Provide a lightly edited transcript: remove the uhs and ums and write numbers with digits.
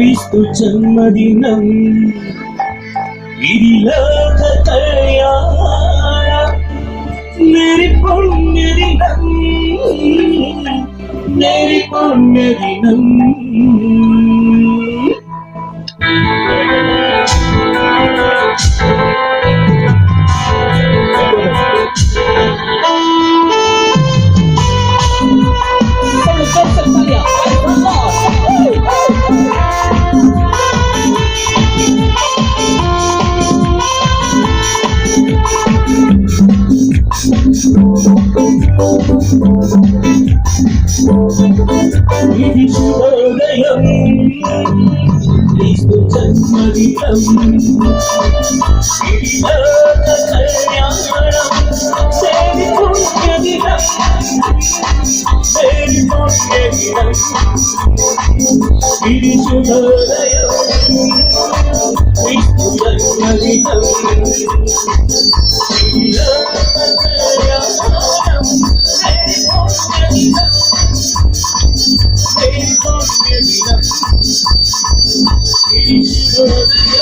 క్రీస్తు జన్మదినం ఇది లోక కళ్యాణ మేరీ పుణ్యదినం మేరీ పుణ్యదినం ఇది శుభోదయం క్రీస్తు జన్మదినం ఇది లోక కళ్యాణం మేరీ పుణ్యదినం మేరీ పుణ్యదినం ఇది శుభోదయం క్రీస్తు జన్మదినం ఇది లోక కళ్యాణం మేరీ పుణ్యదినం మేరీ పుణ్యదినం ఇది శుభోదయం